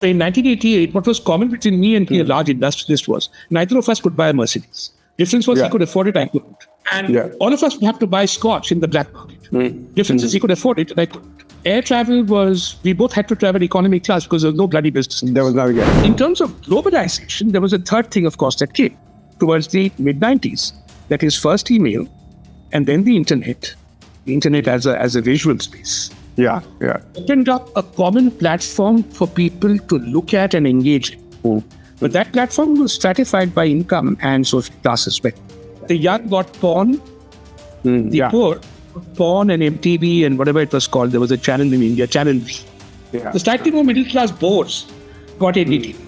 In 1988, what was common between me and a large industrialist was neither of us could buy a Mercedes. Difference was he could afford it, I couldn't. And all of us would have to buy scotch in the black market. Difference is he could afford it, and I couldn't. Air travel was, we both had to travel economy class because there was no bloody business. There was no gap. In terms of globalization, there was a third thing, of course, that came towards the mid-90s. That is first email, and then the internet. The internet as a visual space. Yeah. Opened up a common platform for people to look at and engage in. But that platform was stratified by income and social class as well. The young got porn, the poor got porn and MTV and whatever it was called. There was a channel in India, Channel V. The slightly more middle class boards got NDTV.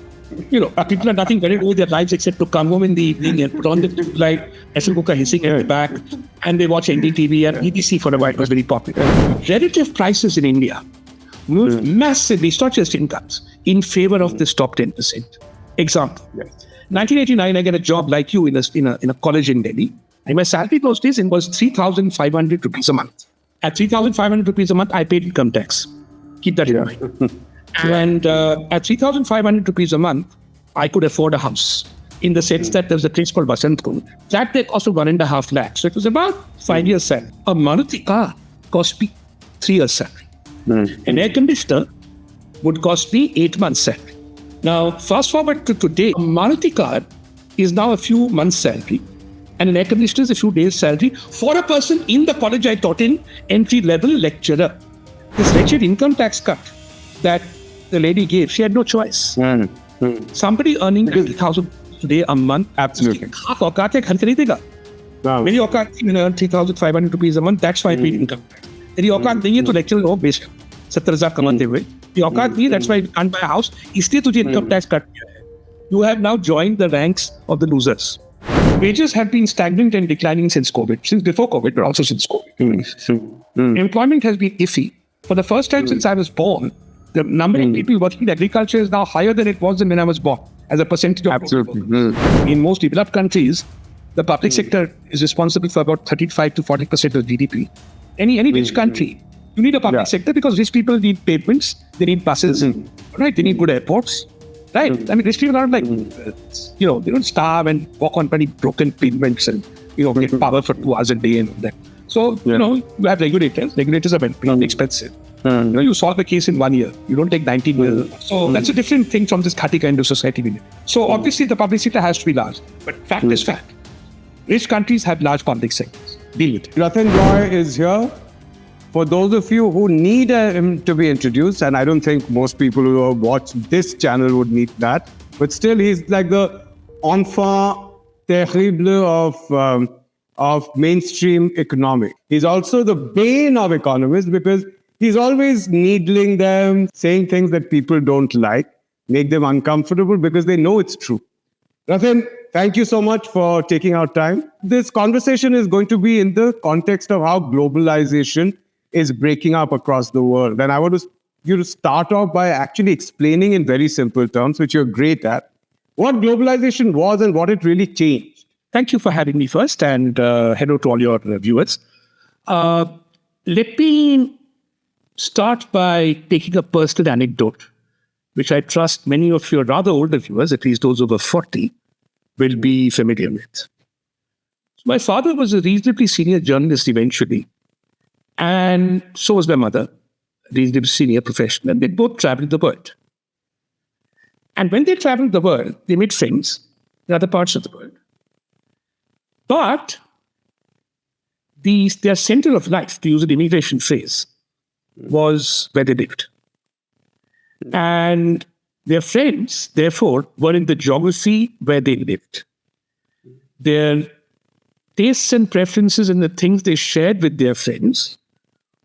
People are nothing better to do with their lives except to come home in the evening and put on the like SL cooker hissing at the back, and they watch NDTV, and BBC for a while was very popular. Relative prices in India moved massively, it's not just incomes, in favor of this top 10%. Example, 1989, I get a job like you in a college in Delhi, and my salary those days was 3,500 rupees a month. At 3,500 rupees a month, I paid income tax. Keep that in mind. And at 3,500 rupees a month, I could afford a house in the sense that there was a place called Vasantpur. That they cost 1.5 lakhs. So it was about 5 years' salary. A Maruti car cost me 3 years' salary. An air conditioner would cost me 8 months' salary. Now, fast forward to today, a Maruti car is now a few months' salary, and an air conditioner is a few days' salary for a person in the college I taught in, entry-level lecturer. This wretched income tax cut that the lady gave, she had no choice. Somebody earning 30,000 today a month, Absolutely. half औकात है घर खरीदेगा. मेरी औकात थी, मैंने earn 3,500 rupees a month. That's why I paid income tax. तेरी औकात नहीं है तो lecturer हो बेच 70,000 कमाते हुए. The औकात नहीं, that's why you can't buy a house. इसलिए तुझे income tax cut किया है. You have now joined the ranks of the losers. Wages have been stagnant and declining since COVID, since before COVID, but also since COVID. Employment has been iffy. For the first time since I was born, the number of people working in agriculture is now higher than it was when I was born, as a percentage of In most developed countries, the public sector is responsible for about 35 to 40% of GDP. Any rich country, you need a public sector because rich people need pavements, they need buses, right? They need good airports, right? I mean, rich people are like, they don't starve and walk on pretty broken pavements and, get power for 2 hours a day and all that. So, you have regulators. Regulators are very expensive. You solve a case in 1 year. You don't take 19 years. So that's a different thing from this khati kind of society we live. So obviously the public sector has to be large. But fact is fact. Rich countries have large public sectors. Deal with it. Rathin Roy is here. For those of you who need him to be introduced, and I don't think most people who watch this channel would need that, but still he's like the enfant terrible of mainstream economics. He's also the bane of economists because he's always needling them, saying things that people don't like, make them uncomfortable because they know it's true. Rathin, thank you so much for taking our time. This conversation is going to be in the context of how globalization is breaking up across the world. And I want you to start off by actually explaining in very simple terms, which you're great at, what globalization was and what it really changed. Thank you for having me first, and hello to all your viewers. Let me start by taking a personal anecdote, which I trust many of your rather older viewers, at least those over 40, will be familiar with. So my father was a reasonably senior journalist eventually, and so was my mother, a reasonably senior professional, and they both traveled the world. And when they traveled the world, they made friends in other parts of the world. But their center of life, to use an immigration phrase, was where they lived. And their friends, therefore, were in the geography where they lived. Their tastes and preferences and the things they shared with their friends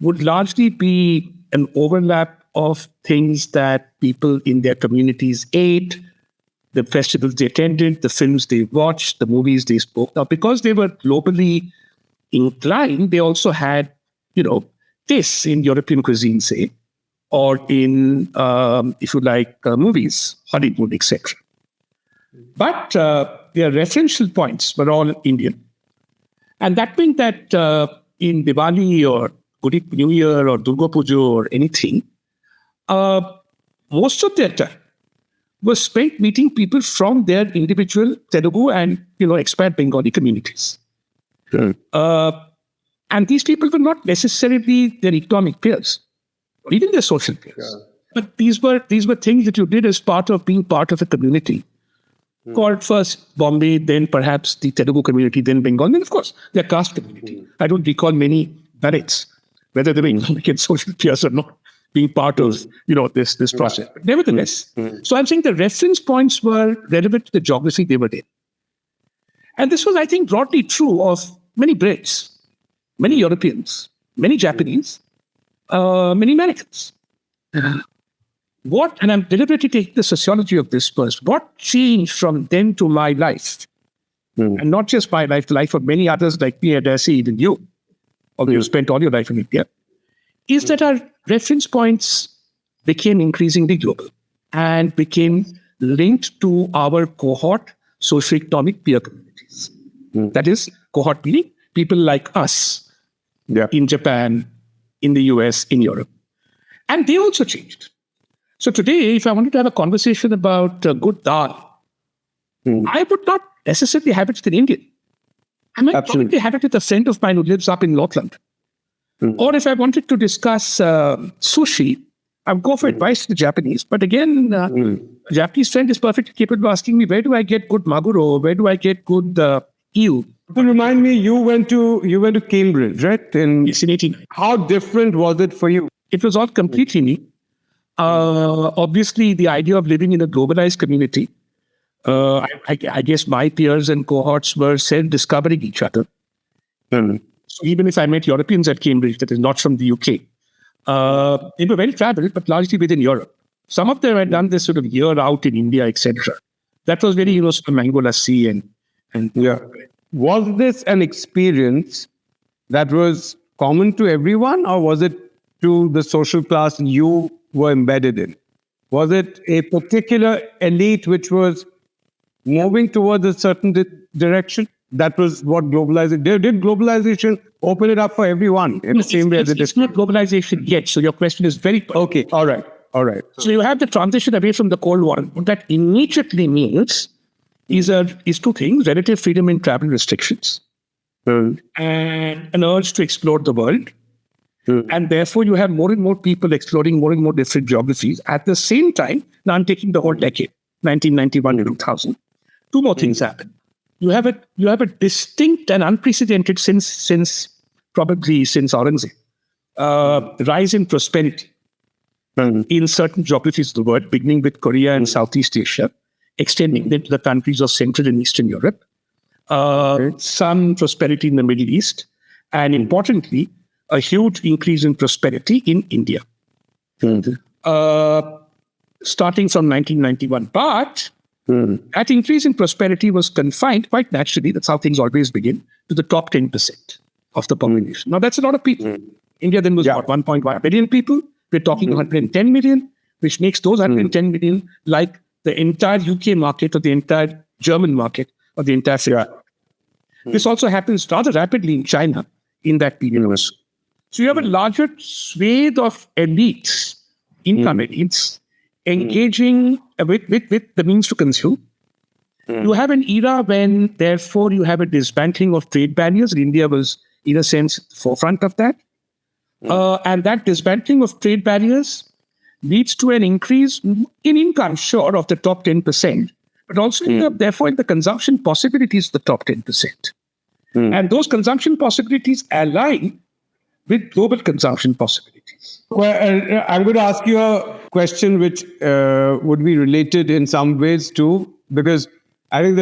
would largely be an overlap of things that people in their communities ate, the festivals they attended, the films they watched, the movies they spoke. Now, because they were globally inclined, they also had, tastes in European cuisine, say, or in, if you like, movies, Hollywood, etc. But their referential points were all Indian. And that meant that in Diwali or Gudi New Year or Durga Puja or anything, most of their time, was spent meeting people from their individual Telugu and expat Bengali communities. Sure. And these people were not necessarily their economic peers, or even their social peers. Yeah. But these were things that you did as part of being part of a community called first Bombay, then perhaps the Telugu community, then Bengal, and of course their caste community. I don't recall many Dalits, whether they were economic and social peers or not, being part of this process. But nevertheless, so I'm saying the reference points were relevant to the geography they were in. And this was, I think, broadly true of many Brits, many Europeans, many Japanese, many Americans. And I'm deliberately taking the sociology of this first, what changed from then to my life, and not just my life, the life of many others like me, and I say even you, although you spent all your life in India, is that our reference points became increasingly global and became linked to our cohort socioeconomic peer communities. That is, cohort meaning people like us in Japan, in the US, in Europe. And they also changed. So today, if I wanted to have a conversation about good dal, I would not necessarily have it with an Indian. I might probably have it with a friend of mine who lives up in Northland. Or if I wanted to discuss sushi, I would go for advice to the Japanese. But again, a Japanese friend is perfectly capable of asking me, where do I get good maguro? Where do I get good eel? To remind me, you went to Cambridge, right? Yes, in 18. How different was it for you? It was all completely new. Obviously, the idea of living in a globalized community, I guess my peers and cohorts were self-discovering each other. So even if I met Europeans at Cambridge, that is not from the UK, they were very traveled, but largely within Europe. Some of them had done this sort of year out in India, etc. That was very, sort of mango lassi and Was this an experience that was common to everyone, or was it to the social class you were embedded in? Was it a particular elite which was moving towards a certain direction? That was what globalization did. Did globalization open it up for everyone in the same way as it is? It's not globalization yet. So your question is very okay. All right. So you have the transition away from the Cold War. What that immediately means is two things: relative freedom in travel restrictions, and an urge to explore the world. And therefore, you have more and more people exploring more and more different geographies. At the same time, now I'm taking the whole decade, 1991 to 2000. Two more things happen. You have a distinct and unprecedented since Aurangzeb, rise in prosperity in certain geographies of the world, beginning with Korea and Southeast Asia, extending then to the countries of Central and Eastern Europe, some prosperity in the Middle East, and importantly, a huge increase in prosperity in India, starting from 1991. But that increase in prosperity was confined quite naturally, that's how things always begin, to the top 10% of the population. Now, that's a lot of people. India then was about 1.1 billion people. We're talking 110 million, which makes those 110 million like the entire UK market or the entire German market or the entire Finland. This also happens rather rapidly in China in that period also. So you have a larger swathe of elites, income elites, engaging with the means to consume. You have an era when, therefore, you have a dismantling of trade barriers. India was, in a sense, the forefront of that. And that dismantling of trade barriers leads to an increase in income, sure, of the top 10%, but also, therefore, in the consumption possibilities of the top 10%. And those consumption possibilities align with global consumption possibilities. Well, I'm going to ask you a question which would be related in some ways too, because I think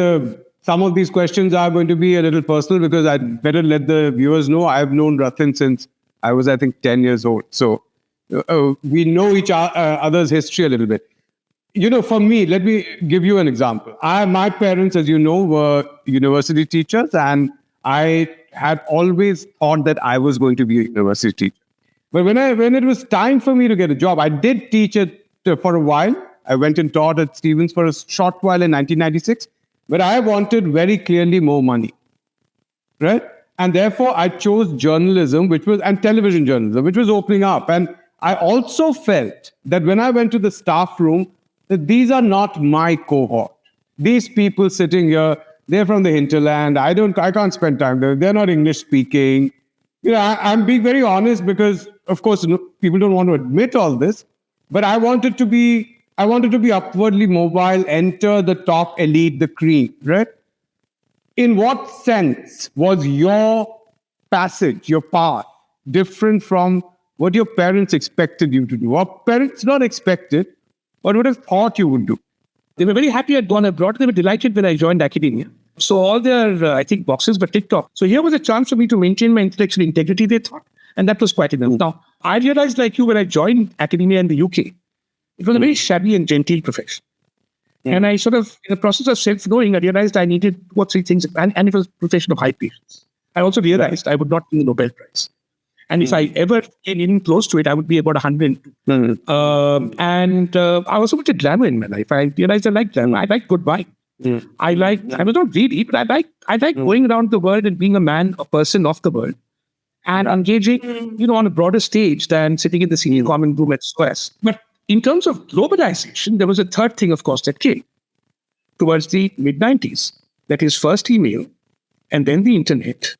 some of these questions are going to be a little personal, because I'd better let the viewers know I've known Rathin since I was, I think, 10 years old. So we know each other's history a little bit. For me, let me give you an example. My parents, as you know, were university teachers, and I had always thought that I was going to be a university teacher. But when it was time for me to get a job, I did teach it for a while. I went and taught at Stevens for a short while in 1996. But I wanted very clearly more money, right? And therefore, I chose journalism, and television journalism, which was opening up. And I also felt that when I went to the staff room, that these are not my cohort. These people sitting here, they're from the hinterland. I can't spend time there. They're not English speaking. I'm being very honest because, of course, people don't want to admit all this. But I wanted to be upwardly mobile, enter the top elite, the cream, right? In what sense was your passage, your path, different from what your parents expected you to do? Or parents not expected, but would have thought you would do? They were very happy I'd gone abroad. They were delighted when I joined academia. So all their, I think, boxes were ticked off. So here was a chance for me to maintain my intellectual integrity, they thought. And that was quite enough. Now, I realized, like you, when I joined academia in the UK, it was a very shabby and genteel profession. And I sort of, in the process of self-knowing, I realized I needed 2 or 3 things. And it was a profession of high patience. I also realized I would not win the Nobel Prize. And if I ever came in close to it, I would be about 102. I also wanted glamour in my life. I realized I like glamour. I like good wine. I was not greedy, but I like going around the world and being a person of the world and engaging, on a broader stage than sitting in the senior common room at SOAS. But in terms of globalization, there was a third thing, of course, that came towards the mid-90s. That is first email and then the internet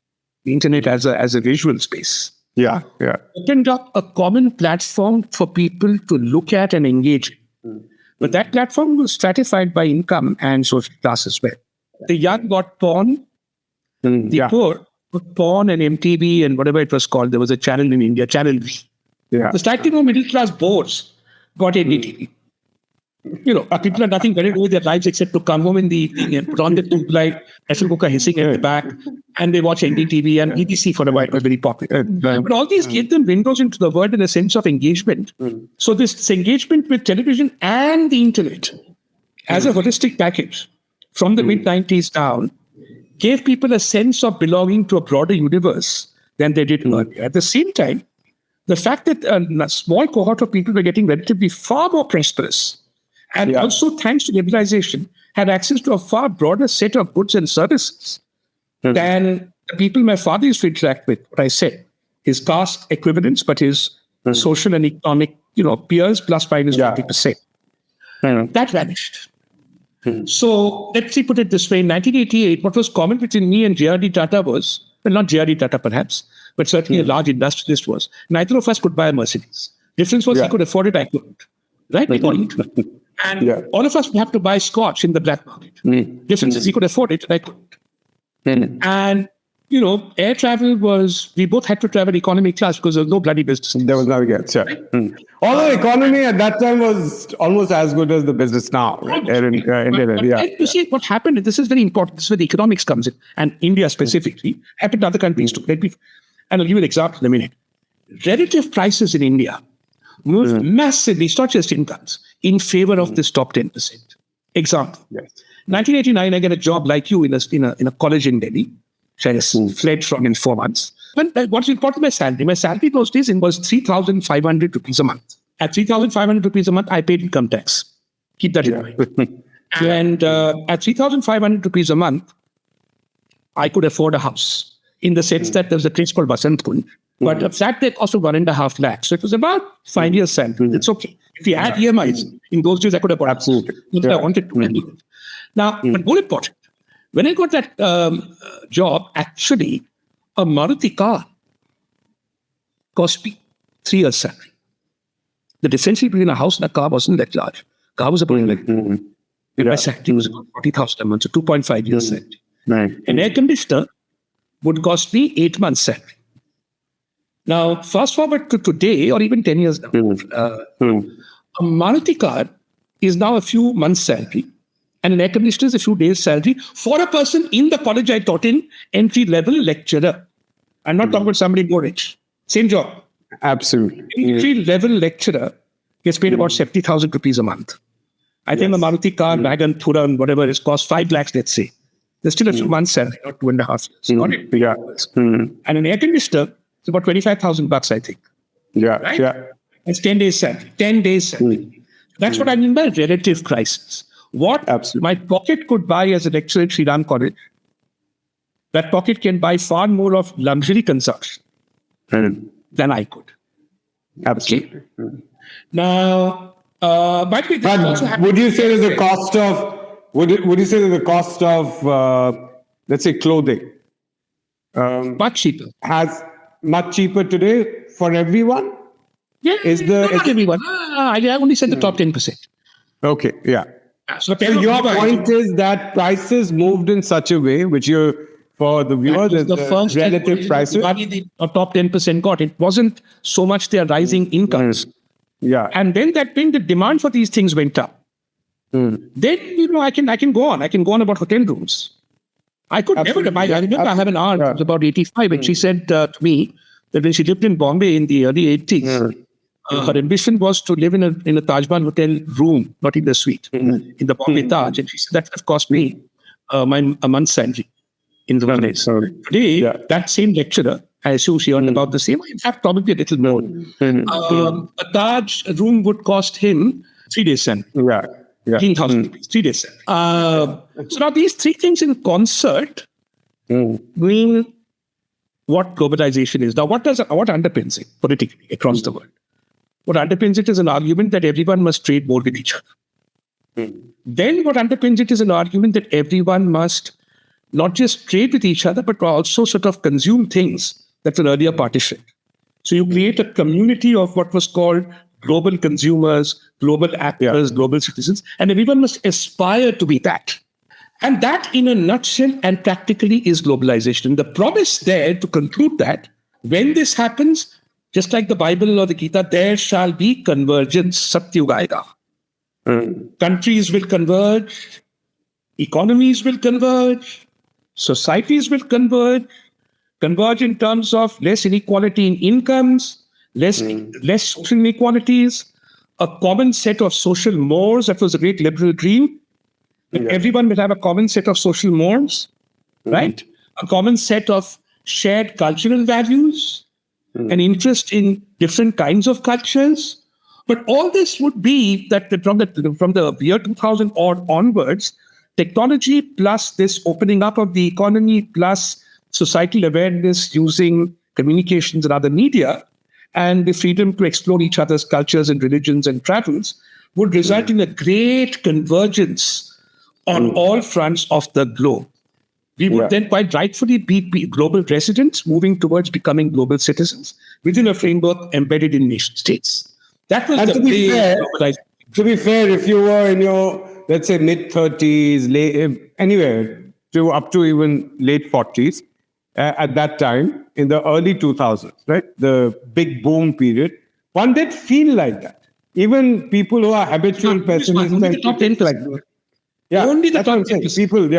as a visual space. Yeah. Opened up a common platform for people to look at and engage in. But that platform was stratified by income and social class as well. The young got porn, the poor got porn and MTV and whatever it was called. There was a channel in India, Channel V. Yeah. The slightly more middle class boards got NDTV. People had nothing better to do with their lives except to come home in the evening and put on the tube light, pressure cooker hissing at the back, and they watch NDTV and BBC for a while was very popular. But all these gave them windows into the world and a sense of engagement. So this engagement with television and the internet as a holistic package from the mid-90s down gave people a sense of belonging to a broader universe than they did earlier. At the same time, the fact that a small cohort of people were getting relatively far more prosperous and also, thanks to globalization, had access to a far broader set of goods and services than the people my father used to interact with, what I said, his caste equivalents, but his social and economic, peers plus minus 50%. That vanished. So let's put it this way. In 1988, what was common between me and J.R.D. Tata was, well, not J.R.D. Tata perhaps, but certainly a large industrialist was, neither of us could buy a Mercedes. Difference was he could afford it, I couldn't. Right? And all of us would have to buy scotch in the black market. Difference is he could afford it, and I couldn't. And, air travel was, we both had to travel economy class because there was no bloody business. There was nothing else, Although economy at that time was almost as good as the business now, right? You see, what happened, this is very important, this is where the economics comes in, and India specifically, happened in other countries too. And I'll give you an example in a minute. Relative prices in India moved massively, it's not just incomes, in favor of this top 10%. Example. 1989, I get a job like you in a college in Delhi, which I just fled from in 4 months. But what's important, my salary? My salary those days was 3,500 rupees a month. At 3,500 rupees a month, I paid income tax. Keep that in mind. And at 3,500 rupees a month, I could afford a house in the sense that there was a place called Vasant Kunj. But a flat there cost 1.5 lakhs. So it was about 5 years' salary. It's okay. If you add EMIs, in those days I could have bought absolutely. I wanted to. Now, but more important, when I got that job, actually, a Maruti car cost me 3 years' salary. The difference between a house and a car wasn't that large. Car was about my salary was about 40,000 a month, so 2.5 years' salary. An air conditioner would cost me 8 months' salary. Now, fast forward to today, or even 10 years now, a Maruti car is now a few months' salary, and an air conditioner is a few days' salary for a person in the college I taught in, entry-level lecturer. I'm not talking about somebody more rich. Same job. Absolutely. Entry-level lecturer gets paid about 70,000 rupees a month. I think a Maruti car, wagon, Thuran, whatever, is cost 5 lakhs, let's say. There's still a few months' salary, not 2.5 years. Not it. And an air conditioner, it's about 25,000 bucks, I think. Right? It's 10 days salary. 10 days salary. That's what I mean by relative crisis. What my pocket could buy as a lecturer at Sri Ram College, that pocket can buy far more of luxury consumption than I could. Absolutely. Now, By the way, this is also But happening. would you say that the cost of would you say that the cost of let's say clothing much cheaper? has much cheaper today for everyone? Yeah, Is no, not everyone. I only said the top 10%. okay? Yeah. So So your point is that prices moved in such a way, which you for the viewer, the first relative prices. the top 10% got. It wasn't so much their rising incomes. Yeah. And then the demand for these things went up. Then, I can go on. I can go on about hotel rooms. I could never. I remember I have an aunt who's about 85, and she said to me that when she lived in Bombay in the early 80s, her ambition was to live in a Taj Mahal hotel room, not in the suite, in the Bombay Taj. And she said that would have cost me a month's salary in the days. Today, that same lecturer, I assume she earned about the same, in fact, probably a little more. A Taj room would cost him 3 days' salary. Yeah. 15,000 rupees, 3 days. So now these three things in concert mean what globalization is. Now, what underpins it politically across the world? What underpins it is an argument that everyone must trade more with each other. Then what underpins it is an argument that everyone must not just trade with each other, but also sort of consume things that were earlier partitioned. So you create a community of what was called global consumers, global actors, global citizens, and everyone must aspire to be that. And that, in a nutshell and practically, is globalization. The promise there to conclude that when this happens, just like the Bible or the Gita, there shall be convergence, satyugayega. Countries will converge, economies will converge, societies will converge in terms of less inequality in incomes, less social inequalities, a common set of social mores. That was a great liberal dream. That everyone will have a common set of social mores, right? A common set of shared cultural values, an interest in different kinds of cultures. But all this would be that from the year 2000 or onwards, technology plus this opening up of the economy plus societal awareness using communications and other media and the freedom to explore each other's cultures and religions and travels would result in a great convergence on all fronts of the globe. We would then quite rightfully be global residents moving towards becoming global citizens within a framework embedded in nation states. That was to be fair, if you were in your, let's say, mid-30s, anywhere to up to even late 40s, at that time, in the early 2000s, right? The big boom period, one did feel like that. Even people who are habitual pessimists only the top 10%. like that. Yeah, only the top 10%. People,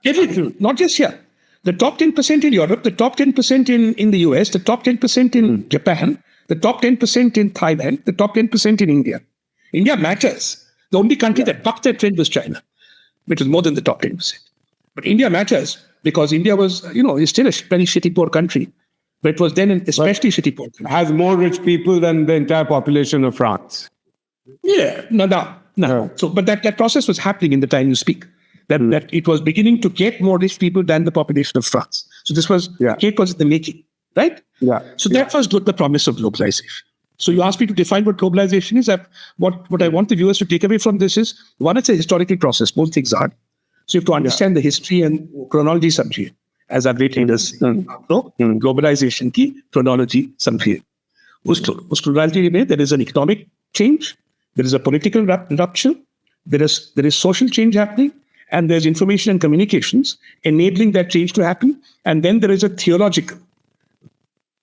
Everything, not just here. The top 10% in Europe, the top 10% in the US, the top 10% in Japan, the top 10% in Thailand, the top 10% in India. India matters. The only country that bucked that trend was China, which is more than the top 10%. But India matters because India was, is still a very shitty poor country. But it was then an especially shitty poor country. Has more rich people than the entire population of France. Yeah, no. So, but that process was happening in the time you speak. That it was beginning to get more rich people than the population of France. So this was, cake was in the making, right? Yeah. So that was the promise of globalization. So you asked me to define what globalization is. What I want the viewers to take away from this is, one, it's a historical process. Both things are. So you have to understand the history and chronology समझिए. As our great leaders say, globalization की chronology समझिए. उस chronology में there is an economic change, there is a political rupture, there is social change happening, and there's information and communications enabling that change to happen, and then there is a theological.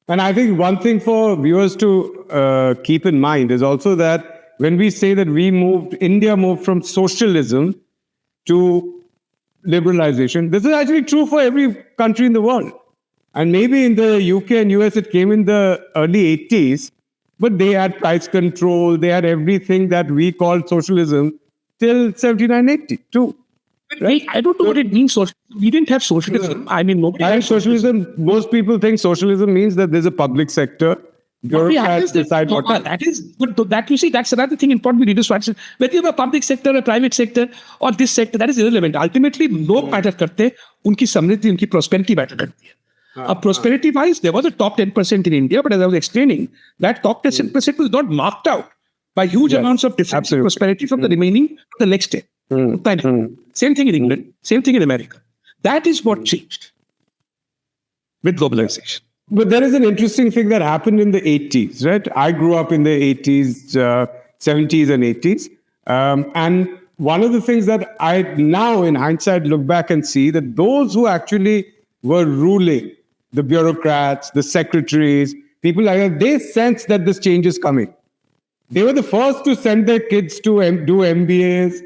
And I think one thing for viewers to keep in mind is also that when we say that India moved from socialism to liberalization, this is actually true for every country in the world. And maybe in the UK and US, it came in the early 80s, but they had price control, they had everything that we called socialism till 79-80 too. Right? I don't know what it means. We didn't have socialism. I mean, nobody had socialism. Most people think socialism means that there's a public sector. Europe has decided what that you see, that's another thing important we need to start. Whether you have a public sector, a private sector, or this sector, that is irrelevant. Ultimately, लोग matter करते, उनकी समृद्धि, उनकी prosperity matter करती है. Prosperity-wise, there was a top 10% in India, but as I was explaining, that top 10% was not marked out by huge amounts of differential prosperity from the remaining to the next step. Same thing in England, same thing in America. That is what changed with globalization. But there is an interesting thing that happened in the 80s, right? I grew up in the 80s, 70s and 80s. And one of the things that I now, in hindsight, look back and see that those who actually were ruling, the bureaucrats, the secretaries, people like that, they sensed that this change is coming. They were the first to send their kids to do MBAs,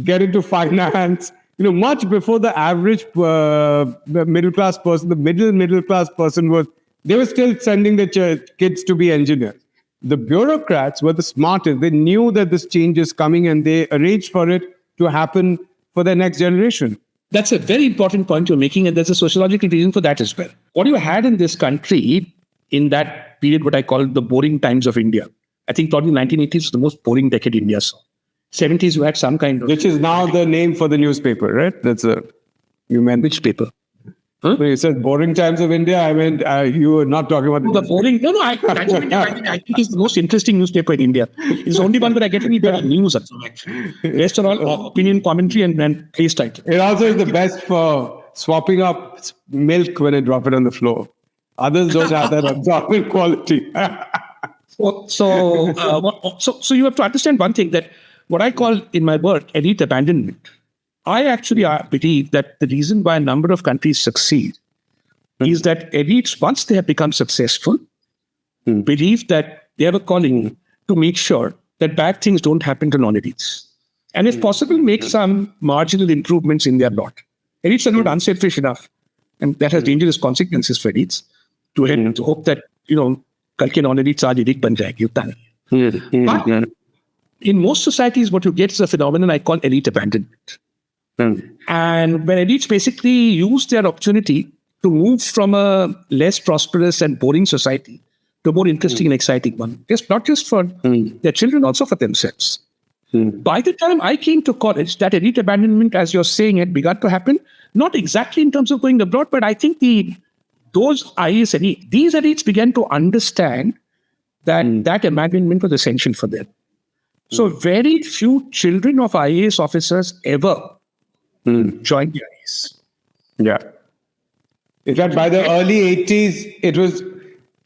get into finance, much before the average middle class person, the middle class person they were still sending their kids to be engineers. The bureaucrats were the smartest. They knew that this change is coming and they arranged for it to happen for the next generation. That's a very important point you're making, and there's a sociological reason for that as well. What you had in this country in that period, what I call the boring times of India, I think probably 1980s was the most boring decade India saw. 70s, you had some kind of... Which is now the name for the newspaper, right? You meant... Which paper? Huh? When you said boring times of India, I meant you were not talking about... The boring... No, I think it's the most interesting newspaper in India. It's the only one where I get any better news, actually. Rest are all opinion, commentary, and place title. It also is the best for swapping up milk when you drop it on the floor. Others don't have that absorbent quality. So you have to understand one thing, that what I call in my work elite abandonment. I actually believe that the reason why a number of countries succeed is that elites, once they have become successful, believe that they have a calling to make sure that bad things don't happen to non-elites. And if possible, make some marginal improvements in their lot. Elites are not unselfish enough, and that has dangerous consequences for elites, to hope that, कल के non-elites आज elite बन जाएगी, उतना नहीं. But in most societies, what you get is a phenomenon I call elite abandonment. And when elites basically use their opportunity to move from a less prosperous and boring society to a more interesting and exciting one, not just for their children, also for themselves. By the time I came to college, that elite abandonment, as you're saying, had begun to happen, not exactly in terms of going abroad, but I think those IAS elites, these elites began to understand that that abandonment was essential for them. So very few children of IAS officers ever joined the IAS. Yeah. In fact, by the early 80s, it was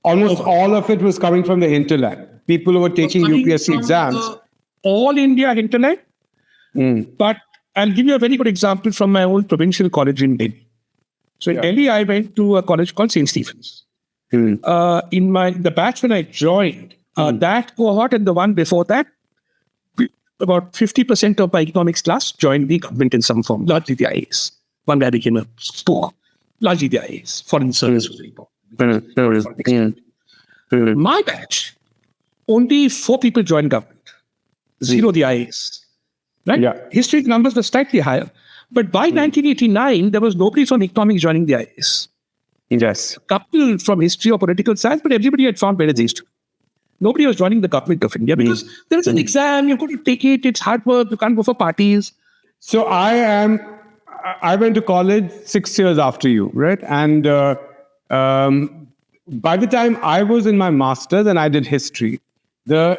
almost all of it was coming from the hinterland. People who were taking UPSC exams. All India hinterland. But I'll give you a very good example from my old provincial college in Delhi. So in Delhi, I went to a college called St. Stephen's. In the batch when I joined, that cohort and the one before that, about 50% of my economics class joined the government in some form, largely the IAS. One guy became a spoor, largely the IAS. Foreign service was very important. My batch, only 4 people joined government, 0 the IAS. Right? Yeah. History numbers were slightly higher. But by 1989, there was nobody from economics joining the IAS. Yes. A couple from history or political science, but everybody had found where they used to. Nobody was joining the government of India because there is an exam, you've got to take it, it's hard work, you can't go for parties. So I went to college 6 years after you, right? And by the time I was in my master's and I did history, the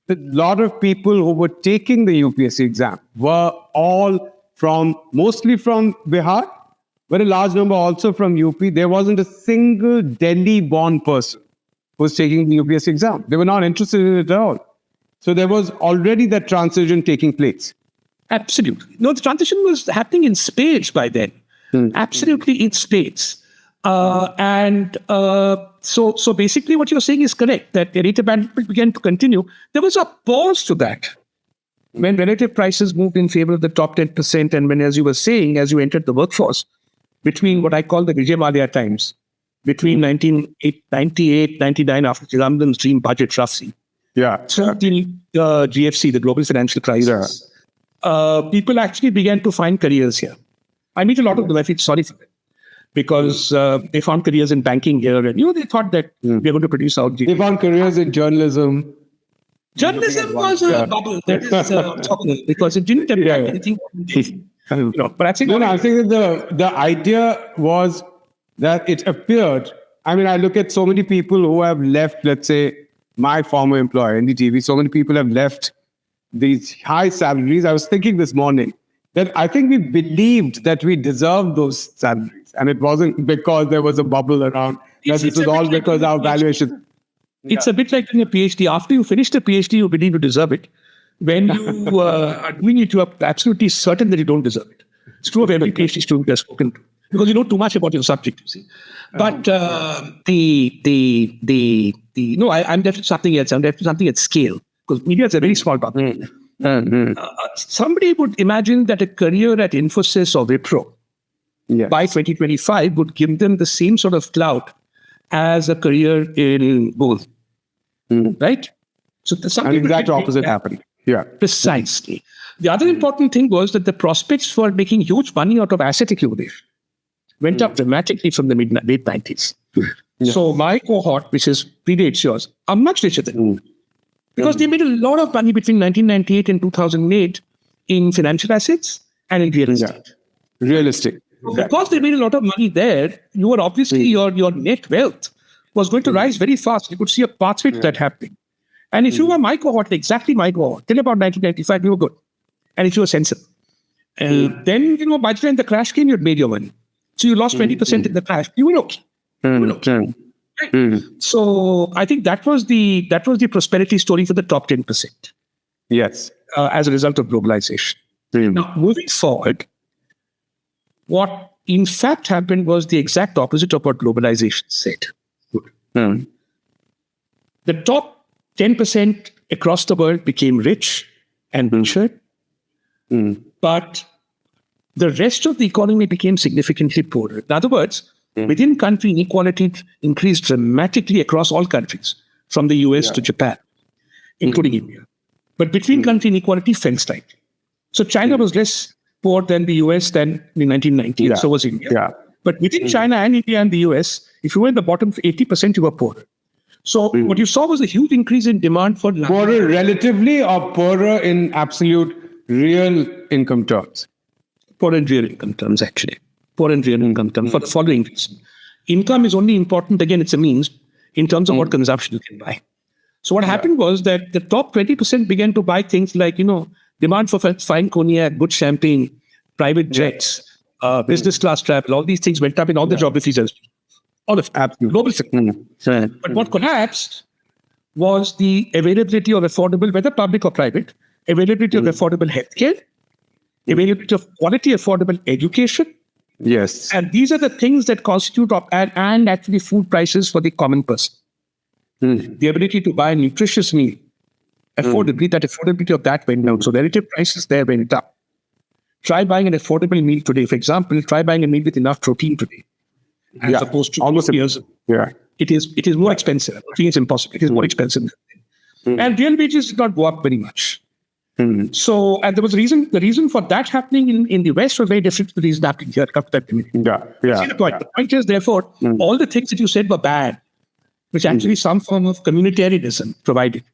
lot of people who were taking the UPSC exam were all mostly from Bihar, but a large number also from UP. There wasn't a single Delhi-born person who was taking the UPSC exam. They were not interested in it at all. So there was already that transition taking place. Absolutely. No, the transition was happening in spades by then. Absolutely in spades. So basically what you're saying is correct, that elite abandonment began to continue. There was a pause to that when relative prices moved in favor of the top 10%, and when, as you were saying, as you entered the workforce, between what I call the Vijay Mallya times, between 1998, 99, after Chidanam's dream budget roughly, till GFC, the global financial crisis, people actually began to find careers here. I meet a lot of them. I feel sorry for them, because they found careers in banking here, and they thought that we are going to produce out. They found careers in journalism. Journalism was a bubble. That is because it didn't have anything. But I think I think that the idea was that it appeared. I mean, I look at so many people who have left, let's say, my former employer, NDTV, so many people have left these high salaries. I was thinking this morning that I think we believed that we deserved those salaries. And it wasn't because there was a bubble around, that this was all because our valuation. It's a bit like doing a PhD. After you finish the PhD, you believe you deserve it. When you are doing it, you are absolutely certain that you don't deserve it. It's true of every PhD student we have spoken to, because you know too much about your subject, you see. But I'm definitely something else. I'm definitely something at scale, because media is a very small part. Somebody would imagine that a career at Infosys or Wipro by 2025 would give them the same sort of clout as a career in Google, right? So And exact opposite happened. Yeah, precisely. The other important thing was that the prospects for making huge money out of asset accumulation went up dramatically from the late 90s. So my cohort, which is predates yours, are much richer than me. Because they made a lot of money between 1998 and 2008 in financial assets and in real estate. Realistic. Because they made a lot of money there, you were obviously your net wealth was going to rise very fast. You could see a pathway to that happening. And if you were my cohort, exactly my cohort, till about 1995, you were good. And if you were sensible. And then, by the time the crash came, you'd made your money. So you lost 20% in the crash. You were okay. Right? So I think that was the prosperity story for the top 10%. Yes. As a result of globalization. Now, moving forward, what in fact happened was the exact opposite of what globalization said. The top 10% across the world became rich and richer, but the rest of the economy became significantly poorer. In other words, within country, inequality increased dramatically across all countries, from the US to Japan, including India. But between country, inequality fell slightly. So China was less poor than the US than in 1990, so was India. But within China and India and the US, if you were in the bottom 80%, you were poorer. So what you saw was a huge increase in demand for land. Poorer relatively or poorer in absolute real income terms? Poor in real income terms, actually. Poor in real income terms for the following reason. Income is only important, again, it's a means in terms of what consumption you can buy. So what happened was that the top 20% began to buy things like, demand for fine cognac, good champagne, private jets, business class travel, all these things went up in all the geographies. All of global. But what collapsed was the availability of affordable, whether public or private, availability of affordable healthcare, availability of quality affordable education. Yes. And these are the things that constitute and actually food prices for the common person. The ability to buy a nutritious meal, affordably, that affordability of that went down. So relative prices there went up. Try buying an affordable meal today. For example, try buying a meal with enough protein today. As opposed to almost years ago. It is more expensive. I think it's impossible. It is more expensive. And real wages did not go up very much. So, and there was the reason for that happening in the West was very different to the reason happening here. Come to that community. See the point. The point is, therefore, all the things that you said were bad, which actually some form of communitarianism provided.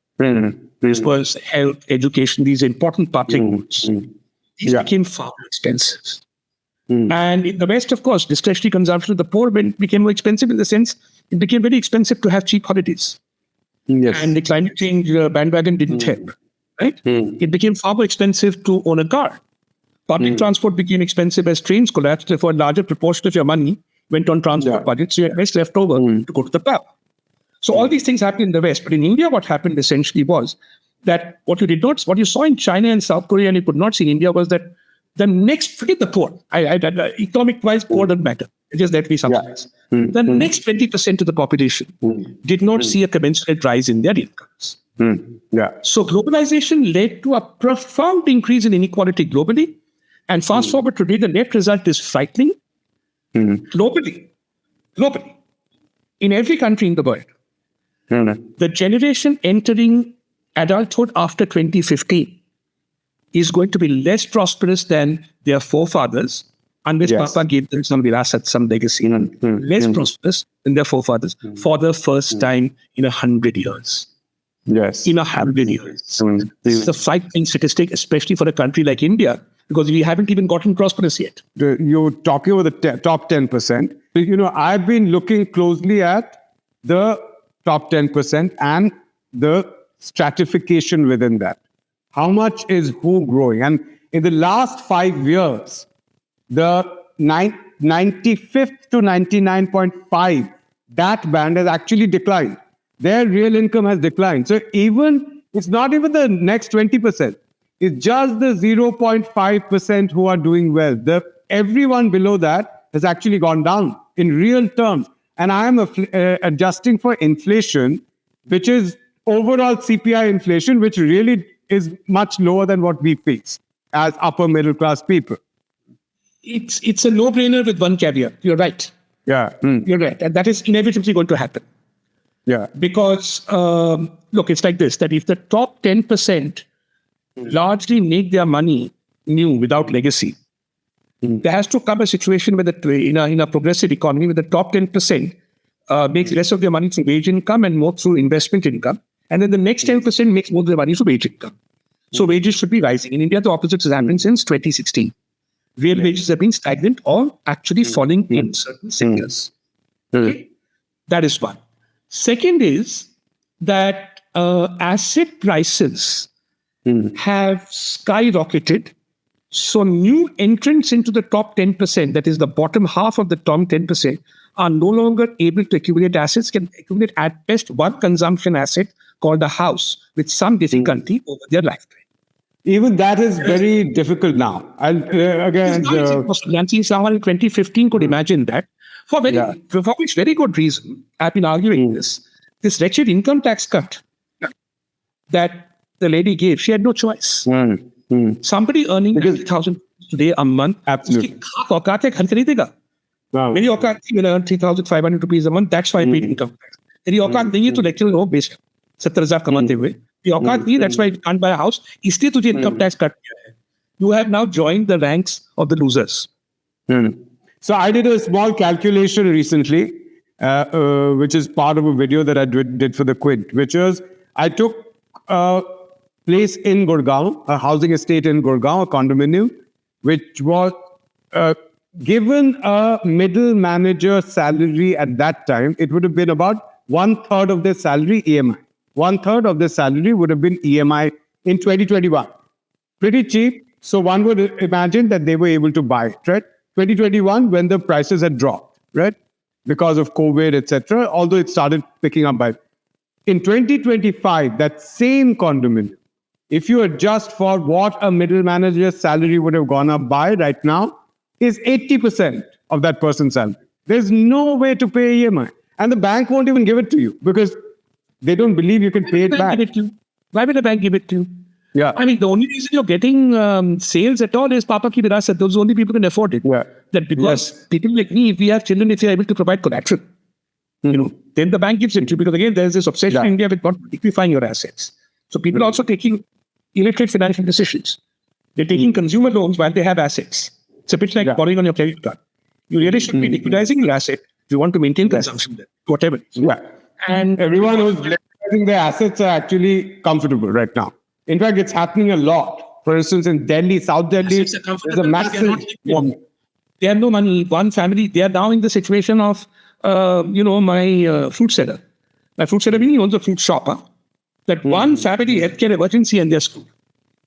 This was health, education, these important public goods. These became far more expensive. And in the West, of course, discretionary consumption of the poor became more expensive in the sense it became very expensive to have cheap holidays. And the climate change bandwagon didn't help. Right? It became far more expensive to own a car. Public transport became expensive as trains collapsed. Therefore, a larger proportion of your money went on transport budget. So you had less left over to go to the pub. So all these things happened in the West. But in India, what happened essentially was that what you saw in China and South Korea and you could not see in India was that the next, forget the poor. Economic-wise, poor doesn't matter. Just let me summarize. The next 20% of the population did not see a commensurate rise in their incomes. So globalization led to a profound increase in inequality globally. And fast forward today, the net result is frightening. Globally, in every country in the world, the generation entering adulthood after 2015 is going to be less prosperous than their forefathers, unless Papa gave them some virasat, some legacy. Less prosperous than their forefathers for the first time in 100 years. In 100 years. It's a frightening statistic, especially for a country like India, because we haven't even gotten prosperous yet. You're talking about the top 10%. I've been looking closely at the top 10% and the stratification within that. How much is who growing? And in the last 5 years, the 95th to 99.5, that band has actually declined. Their real income has declined. So it's not even the next 20%. It's just the 0.5% who are doing well. Everyone below that has actually gone down in real terms. And I am adjusting for inflation, which is overall CPI inflation, which really is much lower than what we face as upper middle class people. It's a no-brainer with one caveat. You're right. Yeah. You're right. And that is inevitably going to happen. Yeah. Because, look, it's like this, that if the top 10% largely make their money new without legacy, there has to come a situation where in a progressive economy where the top 10% makes less of their money through wage income and more through investment income. And then the next 10% makes more of their money through wage income. So wages should be rising. In India, the opposite has happened since 2016. Real wages have been stagnant or actually falling in certain sectors. Okay? That is one. Second is that asset prices have skyrocketed. So new entrants into the top 10%, that is the bottom half of the top 10%, are no longer able to accumulate assets, can accumulate at best one consumption asset called a house with some difficulty over their lifetime. Even that is very difficult now. Nancy, someone in 2015 could imagine that. For which very good reason, I've been arguing this wretched income tax cut that the lady gave, she had no choice. Somebody earning 90,000 today a month, absolutely. मेरी औकात थी, मैंने earn 3,500 rupees a month, that's why I paid income tax. तेरी औकात नहीं है तो lecturer हो बेशक 70,000 कमाते हुए, तेरी औकात नहीं, that's why you can't buy a house, इसलिए तुझे income tax cut किया है. You have now joined the ranks of the losers. So I did a small calculation recently, which is part of a video that I did for the Quint, which was I took a place in Gurgaon, a housing estate in Gurgaon, a condominium, which was given a middle manager salary at that time, it would have been about 1/3 of their salary EMI. 1/3 of their salary would have been EMI in 2021. Pretty cheap. So one would imagine that they were able to buy it, right? 2021, when the prices had dropped, right? Because of COVID, etc. Although it started picking up by. In 2025, that same condominium, if you adjust for what a middle manager's salary would have gone up by right now, is 80% of that person's salary. There's no way to pay EMI. And the bank won't even give it to you because they don't believe you can pay it back. Why would the bank give it to you? Yeah. I mean, the only reason you're getting sales at all is Papa Ki Virasat. Those are the only people who can afford it. Yeah. That because people like me, if we have children, if they're able to provide collateral, then the bank gives it to you. Because again, there's this obsession in India with not liquefying your assets. So people are also taking illiterate financial decisions. They're taking consumer loans while they have assets. It's a bit like borrowing on your credit card. You really should be liquidizing your asset if you want to maintain consumption there, whatever. Yeah. And everyone who's liquidizing their assets are actually comfortable right now. In fact, it's happening a lot. For instance, in Delhi, South Delhi, there's a massive... They have no money. One family, they are now in the situation of, my fruit seller. My fruit seller really owns a fruit shop. That one family healthcare emergency and they're screwed.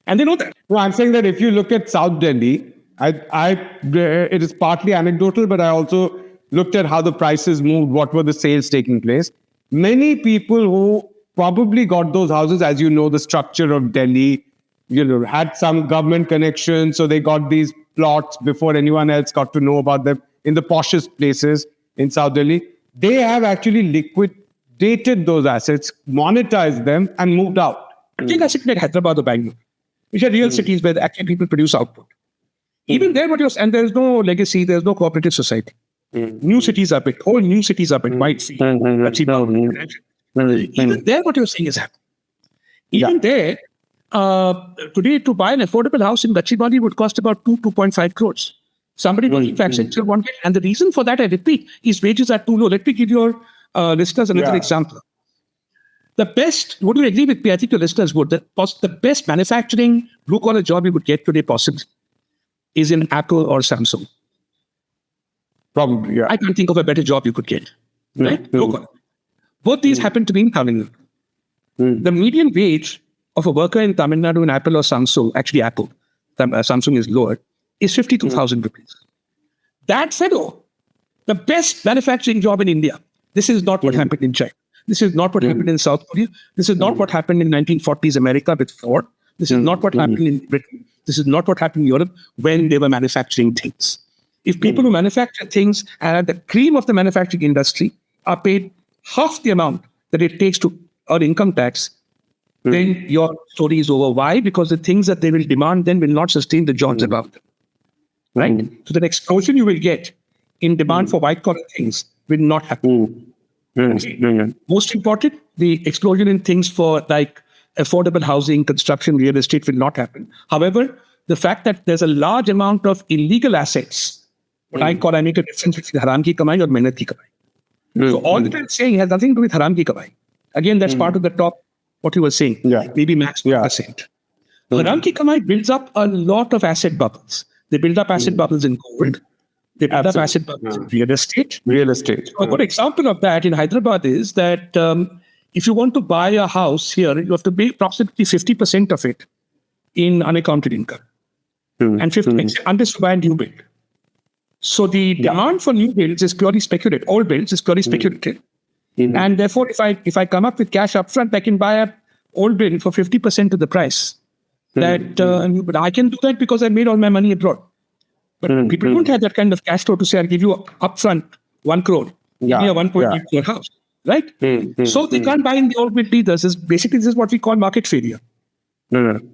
And they know that. No, I'm saying that if you look at South Delhi, it is partly anecdotal, but I also looked at how the prices moved, what were the sales taking place. Many people who probably got those houses, as you know, the structure of Delhi, had some government connection, so they got these plots before anyone else got to know about them in the poshest places in South Delhi. They have actually liquidated those assets, monetized them, and moved out. I think I said like Hyderabad or Bangalore, which are real cities where actually people produce output. Even there, and there's no legacy, there's no cooperative society. New cities are built, whole new cities are built, Whitefield, even there, what you're saying is happening. Even there, today to buy an affordable house in Gachibowli would cost about 2.5 crores. Somebody will in fact central one, and the reason for that, I repeat, is wages are too low. Let me give your listeners another example. The best, would you agree with me? I think your listeners would. The best manufacturing blue-collar job you would get today possibly is in Apple or Samsung. Probably, yeah. I can't think of a better job you could get. Right? Blue-collar. Both these happen to be in Tamil Nadu. The median wage of a worker in Tamil Nadu in Apple or Samsung, actually Apple, Samsung is lower, is 52,000 rupees. That fellow, the best manufacturing job in India. This is not what happened in China. This is not what happened in South Korea. This is not what happened in 1940s America with Ford. This is not what happened in Britain. This is not what happened in Europe when they were manufacturing things. If people who manufacture things and at the cream of the manufacturing industry are paid half the amount that it takes to earn income tax, then your story is over. Why? Because the things that they will demand then will not sustain the jobs above them. Right? So the explosion you will get in demand for white-collar things will not happen. Most important, the explosion in things for like affordable housing, construction, real estate will not happen. However, the fact that there's a large amount of illegal assets, what I make a difference between haram ki kamai or mehnat ki kamai. So all that I'm saying has nothing to do with haram ki kamai. Again, that's part of the top, what you were saying, maybe max 1%. Haram ki kamai builds up a lot of asset bubbles. They build up asset bubbles in gold. They build up asset bubbles in real estate. So a good example of that in Hyderabad is that if you want to buy a house here, you have to pay approximately 50% of it in unaccounted income. And 50% unless you buy a new build. So the demand for new builds is purely speculative. Old builds is purely speculative. And therefore, if I come up with cash upfront, I can buy an old build for 50% of the price. But I can do that because I made all my money abroad. But people don't have that kind of cash flow to say, I'll give you upfront 1 crore. Give me a 1.8 crore house. Right? So they can't buy in the old build either. This is what we call market failure. So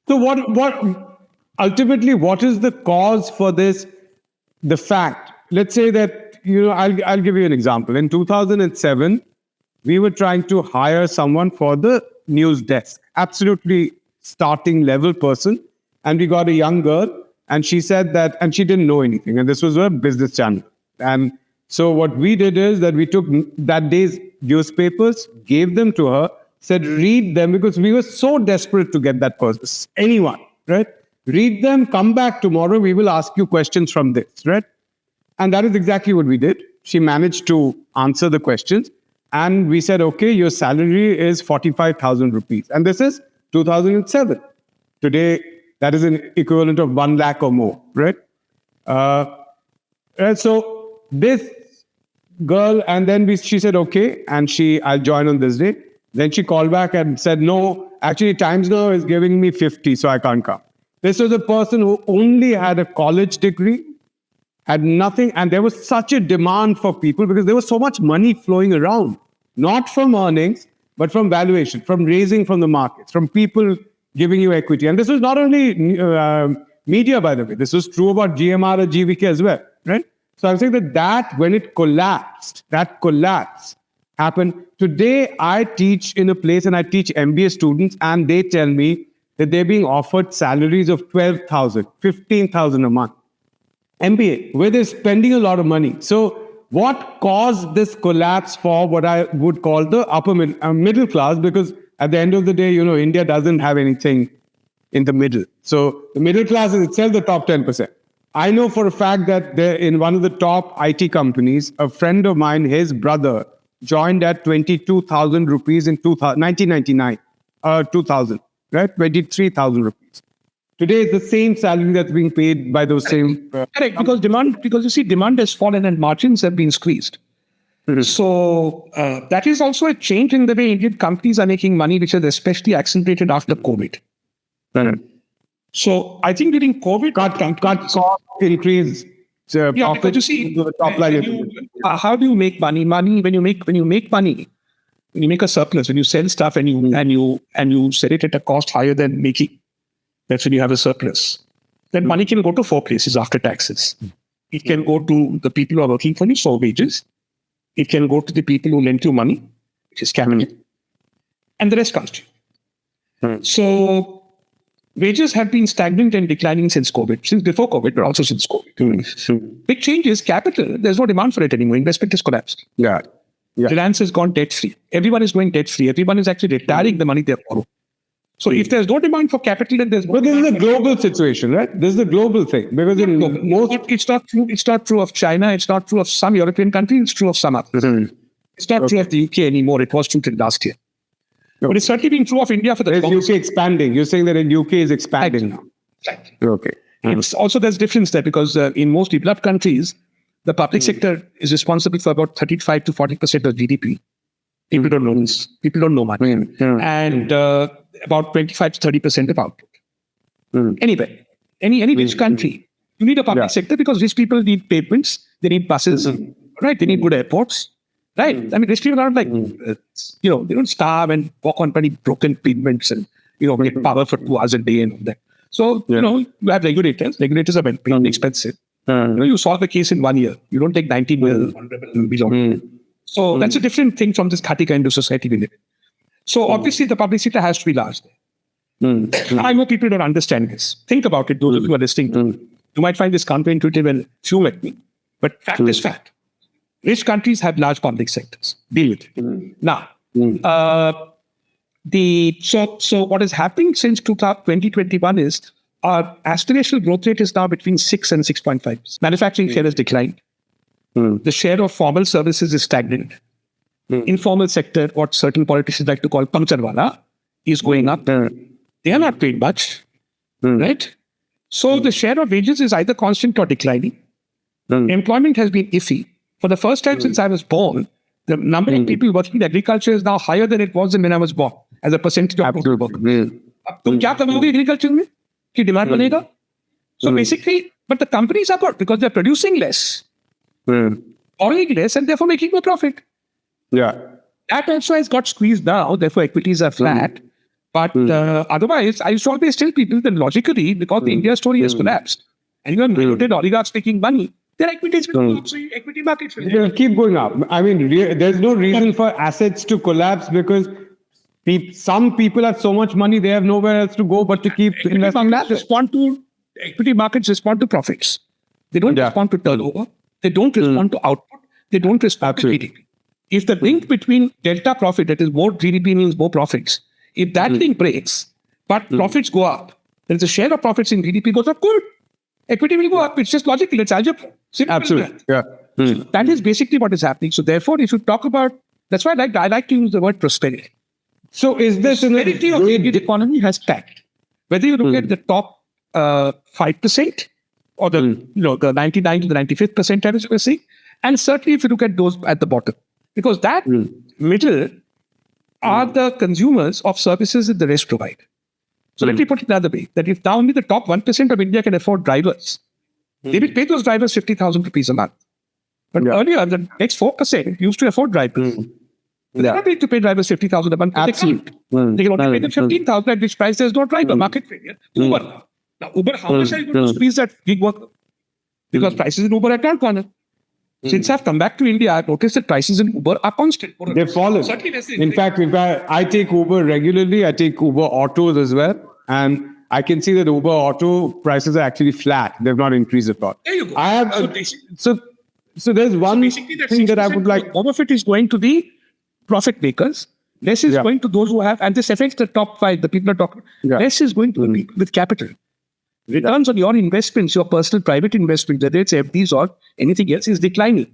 what ultimately, what is the cause for this? The fact, let's say that, I'll give you an example. In 2007, we were trying to hire someone for the news desk, absolutely starting level person. And we got a young girl and she said that, and she didn't know anything. And this was a business channel. And so what we did is that we took that day's newspapers, gave them to her, said, read them, because we were so desperate to get that person, anyone, right? Read them, come back tomorrow, we will ask you questions from this, right? And that is exactly what we did. She managed to answer the questions. And we said, okay, your salary is 45,000 rupees. And this is 2007. Today, that is an equivalent of 1 lakh or more, right? And so this girl, and then she said, okay, and I'll join on this day. Then she called back and said, no, actually Times Now is giving me 50, so I can't come. This was a person who only had a college degree, had nothing, and there was such a demand for people because there was so much money flowing around, not from earnings, but from valuation, from raising from the markets, from people giving you equity. And this was not only media, by the way. This was true about GMR or GVK as well, right? So I'm saying that when it collapsed, that collapse happened. Today, I teach in a place and I teach MBA students, and they tell me that they're being offered salaries of 12,000, 15,000 a month. MBA, where they're spending a lot of money. So what caused this collapse for what I would call the upper middle class? Because at the end of the day, India doesn't have anything in the middle. So the middle class is itself the top 10%. I know for a fact that in one of the top IT companies, a friend of mine, his brother, joined at 22,000 rupees in 1999, 2000, right? 23,000 rupees. Today, it's the same salary that's being paid by those same... Correct, because you see, demand has fallen and margins have been squeezed. So that is also a change in the way Indian companies are making money, which has especially accelerated after COVID. So I think during COVID... Cut cost, increase... because you see, top line how do you make money? When you make money, when you make a surplus, when you sell stuff and you sell it at a cost higher than making, that's when you have a surplus. Then money can go to 4 places after taxes. It can go to the people who are working for you, so wages. It can go to the people who lent you money, which is capital. And the rest comes to you. So wages have been stagnant and declining since COVID, since before COVID, but also since COVID. Big change is capital. There's no demand for it anymore. Investment has collapsed. Reliance has gone debt-free. Everyone is going debt-free. Everyone is actually retiring the money they borrow. So if there's no demand for capital, then there's... But this is a global situation, right? This is a global thing. Because it's not true. It's not true of China. It's not true of some European countries. It's true of some others. It's not true of the UK anymore. It was true till last year. But it's certainly been true of India for the Is longest. UK expanding? You're saying that in UK is expanding now. Exactly. Okay. It's also, there's difference there because in most developed countries, the public sector is responsible for about 35 to 40% of GDP. People don't know this. People don't know much. And about 25 to 30% of output. Anyway, any rich country, you need a public sector because rich people need pavements, they need buses, right? They need good airports, right? I mean, rich people are like, they don't starve and walk on pretty broken pavements and, get power for 2 hours a day and all that. So, you have regulators. Regulators are pretty expensive. You solve the case in 1 year. You don't take 19 mil. So that's a different thing from this khati kind of society we live in. So obviously the public sector has to be large. I know people don't understand this. Think about it, those of you who are listening. You might find this counterintuitive and fume at me. But fact is fact. Rich countries have large public sectors. Deal with it. Now, so what is happening since 2021 is our aspirational growth rate is now between 6 and 6.5%. Manufacturing share has declined. The share of formal services is stagnant. Informal sector, what certain politicians like to call puncharwala, is going up. They are not paid much, right? So the share of wages is either constant or declining. Employment has been iffy. For the first time since I was born, the number of people working in agriculture is now higher than it was when I was born, as a percentage of total work. तुम क्या कमाओगे agriculture में? कि demand बनेगा? So basically, but the companies are good because they're producing less, borrowing less, and therefore making more profit. That also has got squeezed now, therefore equities are flat. But otherwise, I used to always tell people that logically, because the India story has collapsed, and you have diluted oligarchs making money, their equities will go up, so equity markets will They'll keep going up. I mean, there's no reason for assets to collapse because some people have so much money, they have nowhere else to go but to keep investing. Equity markets respond to profits. They don't respond to turnover. They don't respond to output. They don't respond to GDP. If the link between delta profit, that is more GDP means more profits, if that link breaks, but profits go up, then the share of profits in GDP goes up, good. Equity will go up. It's just logical. It's algebra. Simple. Absolutely. That is basically what is happening. So therefore, if you talk about, that's why I like to use the word prosperity. So is this prosperity of the Indian economy has stacked. Whether you look at the top 5% or the 99 to the 95th percentile, as you were saying, and certainly if you look at those at the bottom, because that middle are the consumers of services that the rest provide. So let me put it another way, that if now only the top 1% of India can afford drivers, they will pay those drivers 50,000 rupees a month. But earlier, the next 4% used to afford drivers. They're not able to pay drivers 50,000 a month. Absolutely. They can only pay them 15,000, at which price there's no driver. Market failure. Uber. Now, Uber, how much are you going to squeeze that gig worker? Because prices in Uber are down corner. Since I've come back to India, I've noticed that prices in Uber are constant. They've fallen. In fact, I take Uber regularly. I take Uber autos as well. And I can see that Uber auto prices are actually flat. They've not increased at all. There you go. I have, so there's one thing that I would like. All of it is going to the profit makers. Less is going to those who have, and this affects the top 5, the people are talking. Less is going to the people with capital. Returns on your investments, your personal private investments, whether it's FDs or anything else, is declining.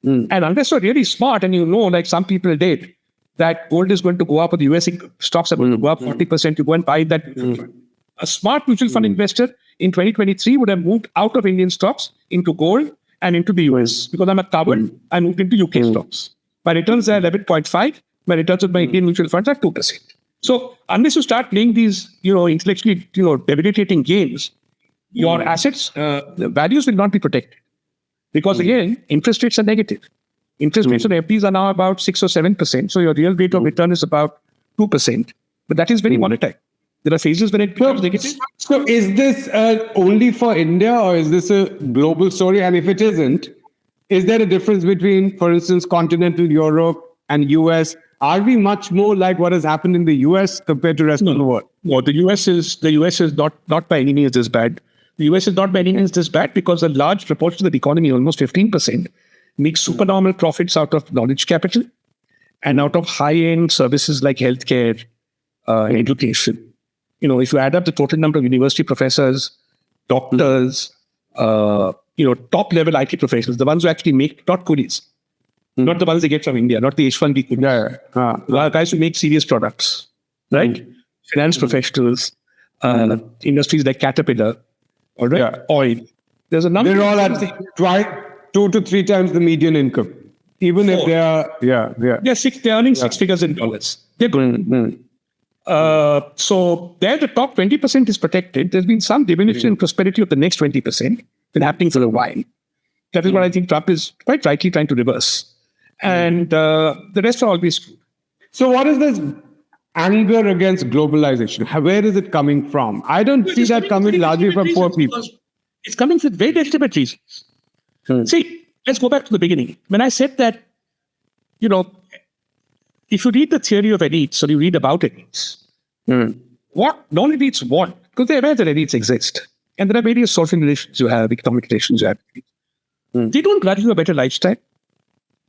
And unless you're really smart and you know, like some people did, that gold is going to go up or the US stocks are going to go up 40%, you go and buy that mutual fund. A smart mutual fund investor in 2023 would have moved out of Indian stocks into gold and into the US. Because I'm a carbon, I moved into UK stocks. My returns are 11.5. My returns of my Indian mutual funds are 2%. So unless you start playing these, intellectually, debilitating games, your assets, the values will not be protected. Because again, interest rates are negative. Interest rates on FDs are now about 6 or 7%. So your real rate of return is about 2%. But that is very volatile. There are phases when it becomes negative. So is this only for India or is this a global story? And if it isn't, is there a difference between, for instance, continental Europe and US? Are we much more like what has happened in the US compared to the rest of the world? No, the US is not by any means this bad. The US is not by any means this bad because a large proportion of the economy, almost 15%, makes supernormal profits out of knowledge capital and out of high-end services like healthcare, education. If you add up the total number of university professors, doctors, top-level IT professionals, the ones who actually make, not coolies, not the ones they get from India, not the H1B. Guys who make serious products, right? Finance professionals, industries like Caterpillar, all right, oil. There's a number. They're all at 2 to 3 times the median income, even if they are. They're earning 6 figures in dollars. They're good. So there, the top 20% is protected. There's been some diminution in prosperity of the next 20%, been happening for a while. That is what I think Trump is quite rightly trying to reverse. And the rest are always screwed. So what is this anger against globalization? Where is it coming from? I don't see that coming largely from poor people. It's coming with very legitimate reasons. See, let's go back to the beginning. When I said that, if you read the theory of elites, or you read about elites, what non-elites want, because they're aware that elites exist, and there are various social relations you have, economic relations you have. They don't grudge you a better lifestyle.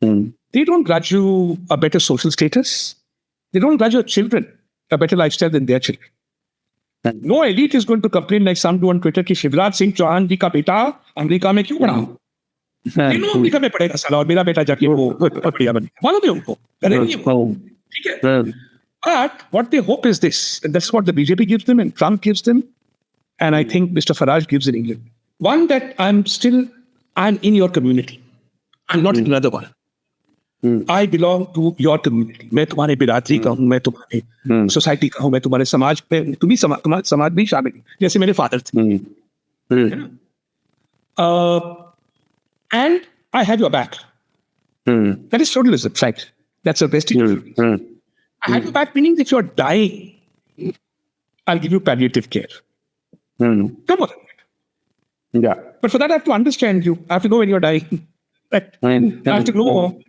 They don't grudge you a better social status. They don't grudge your children a better lifestyle than their children. No elite is going to complain like some do on Twitter कि शिवराज सिंह चौहान जी का बेटा America में क्यों पढ़ा? They know America में पढ़ेगा साला और मेरा बेटा जाके वो बढ़िया बने. मालूम है उनको. ठीक है. But what they hope is this, and that's what the BJP gives them and Trump gives them, and I think Mr. Farage gives in England. One, that I'm in your community. I'm not in another one. I belong to your community. मैं तुम्हारे बिरादरी का हूँ, मैं तुम्हारे society का हूँ, मैं तुम्हारे समाज पे, तुम्हारे समाज भी शामिल हूँ, जैसे मेरे फादर थे. And I have your back. That is feudalism, right? That's a vestige. I have your back, meaning that if you're dying, I'll give you palliative care. Come on. Yeah. But for that, I have to understand you. I have to know when you're dying. Right? I have to know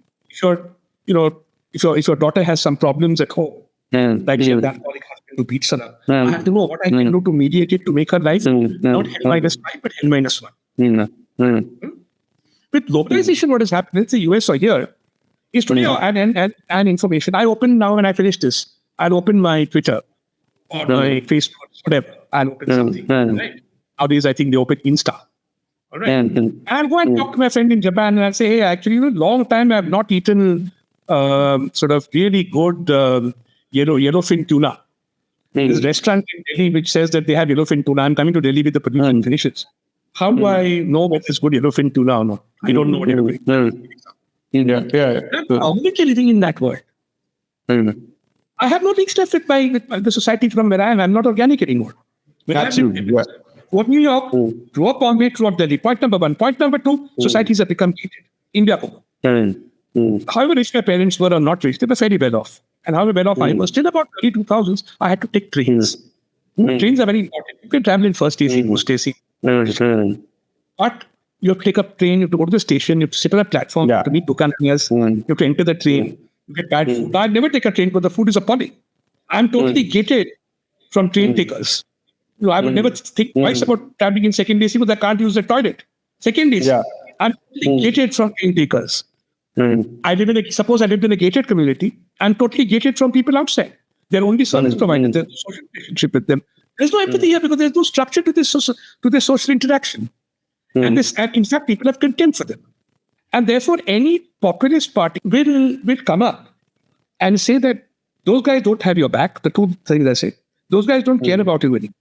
if your daughter has some problems at home, like she has that alcoholic husband who beats her up. I have to know what I can do to mediate it, to make her life not N-5, but N-1. With globalization, what has happened, let's say US or here, is today and information. I open now when I finish this, I'll open my Twitter or my Facebook, whatever. I'll open something. Right? Nowadays, I think they open Insta. All right. I'll go and talk to my friend in Japan and I'll say, hey, actually, long time I've not eaten sort of really good yellowfin tuna. There's a restaurant in Delhi which says that they have yellowfin tuna. I'm coming to Delhi with the production finishes. How do I know what is good yellowfin tuna or not? I don't know what yellowfin. I'm only living in that world. I have no links left with the society from where I am. I'm not organic anymore. Go to New York, grew up Bombay, grew up Delhi. Point number one. Point number two, societies have become gated. India. However rich my parents were or not rich, they were very well off. And however well off I was, till about early 2000s, I had to take trains. Trains are very important. You can travel in first AC, most AC. But you have to take a train, you have to go to the station, you have to sit on a platform, you have to meet Dukaniyas, you have to enter the train, you get bad food. I'd never take a train because the food is appalling. I'm totally gated from train takers. I would never think twice about traveling in second AC because I can't use the toilet. Second AC. I'm totally gated from train takers. Suppose I lived in a gated community, I'm totally gated from people outside. Their only service providers, there's no social relationship with them. There's no empathy here because there's no structure to this social interaction. And in fact, people have contempt for them. And therefore, any populist party will come up and say that those guys don't have your back. The two things I say. Those guys don't care about you anymore.